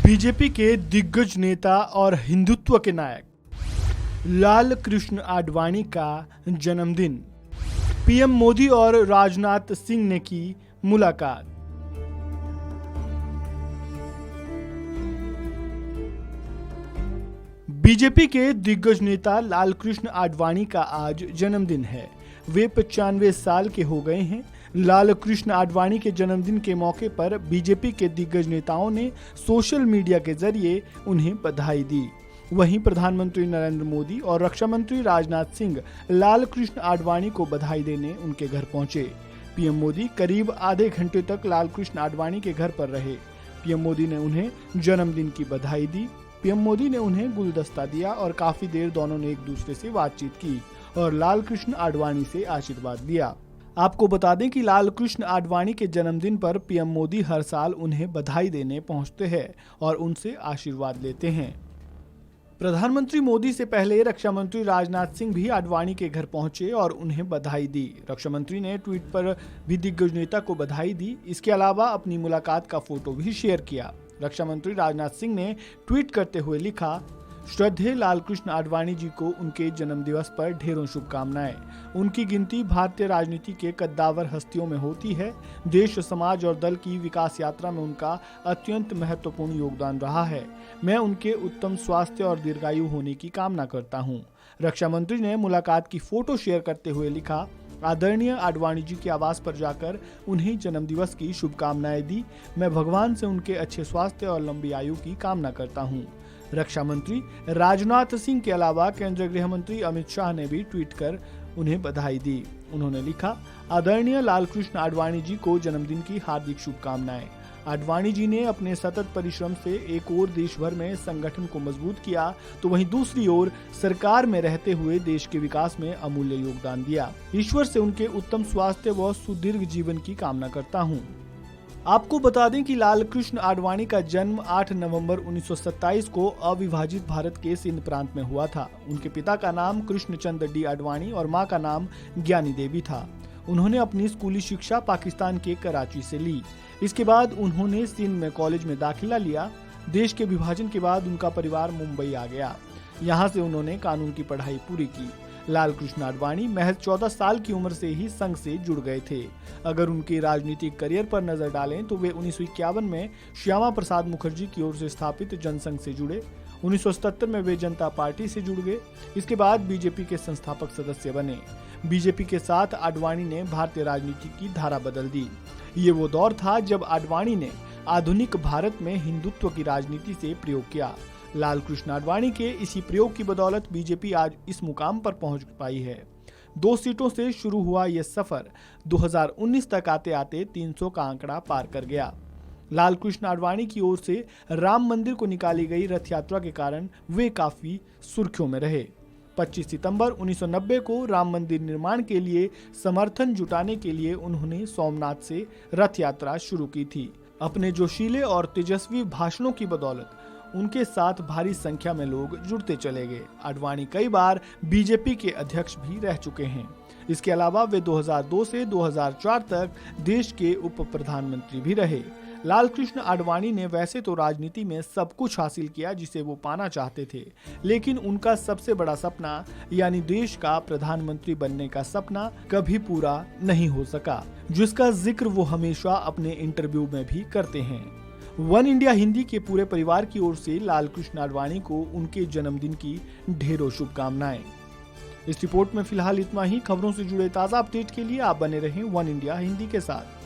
BJP के दिग्गज नेता और हिंदुत्व के नायक लाल कृष्ण आडवाणी का जन्मदिन। पीएम मोदी और राजनाथ सिंह ने की मुलाकात। बीजेपी के दिग्गज नेता लाल कृष्ण आडवाणी का आज जन्मदिन है। वे 95 साल के हो गए हैं। लाल कृष्ण आडवाणी के जन्मदिन के मौके पर बीजेपी के दिग्गज नेताओं ने सोशल मीडिया के जरिए उन्हें बधाई दी। वहीं प्रधानमंत्री नरेंद्र मोदी और रक्षा मंत्री राजनाथ सिंह लाल कृष्ण आडवाणी को बधाई देने उनके घर पहुंचे। पीएम मोदी करीब आधे घंटे तक लाल कृष्ण आडवाणी के घर पर रहे। पीएम मोदी ने उन्हें जन्मदिन की बधाई दी। पीएम मोदी ने उन्हें गुलदस्ता दिया और काफी देर दोनों ने एक दूसरे से बातचीत की और लाल कृष्ण आडवाणी से आशीर्वाद लिया। आपको बता दें कि लाल कृष्ण आडवाणी के जन्मदिन पर पीएम मोदी हर साल उन्हें बधाई देने पहुंचते हैं और उनसे आशीर्वाद लेते हैं। प्रधानमंत्री मोदी से पहले रक्षा मंत्री राजनाथ सिंह भी आडवाणी के घर पहुंचे और उन्हें बधाई दी। रक्षा मंत्री ने ट्वीट पर भी दिग्गज नेता को बधाई दी। इसके अलावा अपनी मुलाकात का फोटो भी शेयर किया। रक्षा मंत्री राजनाथ सिंह ने ट्वीट करते हुए लिखा, श्रद्धेय लाल कृष्ण आडवाणी जी को उनके जन्मदिवस पर ढेरों शुभकामनाएं। उनकी गिनती भारतीय राजनीति के कद्दावर हस्तियों में होती है। देश, समाज और दल की विकास यात्रा में उनका अत्यंत महत्वपूर्ण योगदान रहा है। मैं उनके उत्तम स्वास्थ्य और दीर्घायु होने की कामना करता हूं। रक्षा मंत्री ने मुलाकात की फोटो शेयर करते हुए लिखा, आदरणीय आडवाणी जी के आवास पर जाकर उन्हें जन्मदिवस की शुभकामनाएं दी। मैं भगवान से उनके अच्छे स्वास्थ्य और लंबी आयु की कामना करता हूं। रक्षा मंत्री राजनाथ सिंह के अलावा केंद्रीय गृह मंत्री अमित शाह ने भी ट्वीट कर उन्हें बधाई दी। उन्होंने लिखा, आदरणीय लाल कृष्ण आडवाणी जी को जन्मदिन की हार्दिक शुभकामनाएं। आडवाणी जी ने अपने सतत परिश्रम से एक ओर देश भर में संगठन को मजबूत किया तो वहीं दूसरी ओर सरकार में रहते हुए देश के विकास में अमूल्य योगदान दिया। ईश्वर से उनके उत्तम स्वास्थ्य व सुदीर्घ जीवन की कामना करता हूँ। आपको बता दें कि लाल कृष्ण आडवाणी का जन्म 8 नवंबर 1927 को अविभाजित भारत के सिंध प्रांत में हुआ था। उनके पिता का नाम कृष्णचंद्र डी आडवाणी और मां का नाम ज्ञानी देवी था। उन्होंने अपनी स्कूली शिक्षा पाकिस्तान के कराची से ली। इसके बाद उन्होंने सिंध में कॉलेज में दाखिला लिया। देश के विभाजन के बाद उनका परिवार मुंबई आ गया। यहाँ से उन्होंने कानून की पढ़ाई पूरी की। लाल कृष्ण आडवाणी महज 14 साल की उम्र से ही संघ से जुड़ गए थे। अगर उनके राजनीतिक करियर पर नजर डालें तो वे 1951 में श्यामा प्रसाद मुखर्जी की ओर से स्थापित जनसंघ से जुड़े। 1977 में वे जनता पार्टी से जुड़ गए। इसके बाद बीजेपी के संस्थापक सदस्य बने। बीजेपी के साथ आडवाणी ने भारतीय राजनीति की धारा बदल दी। ये वो दौर था जब आडवाणी ने आधुनिक भारत में हिंदुत्व की राजनीति से प्रयोग किया। लाल कृष्ण आडवाणी के इसी प्रयोग की बदौलत बीजेपी आज इस मुकाम पर पहुंच पाई है। 2 सीटों से शुरू हुआ यह सफर 2019 तक आते आते 300 का आंकड़ा पार कर गया। लाल कृष्ण आडवाणी की ओर से राम मंदिर को निकाली गई रथ यात्रा के कारण वे काफी सुर्खियों में रहे। 25 सितंबर 1990 को राम मंदिर निर्माण के लिए समर्थन जुटाने के लिए उन्होंने सोमनाथ से रथ यात्रा शुरू की थी। अपने जोशीले और तेजस्वी भाषणों की बदौलत उनके साथ भारी संख्या में लोग जुड़ते चले गए। आडवाणी कई बार बीजेपी के अध्यक्ष भी रह चुके हैं। इसके अलावा वे 2002 से 2004 तक देश के उप प्रधानमंत्री भी रहे। लाल कृष्ण आडवाणी ने वैसे तो राजनीति में सब कुछ हासिल किया जिसे वो पाना चाहते थे, लेकिन उनका सबसे बड़ा सपना यानी देश का प्रधानमंत्री बनने का सपना कभी पूरा नहीं हो सका, जिसका जिक्र वो हमेशा अपने इंटरव्यू में भी करते हैं। वन इंडिया हिंदी के पूरे परिवार की ओर से लाल कृष्ण आडवाणी को उनके जन्मदिन की ढेरों शुभकामनाएं। इस रिपोर्ट में फिलहाल इतना ही। खबरों से जुड़े ताजा अपडेट के लिए आप बने रहें वन इंडिया हिंदी के साथ।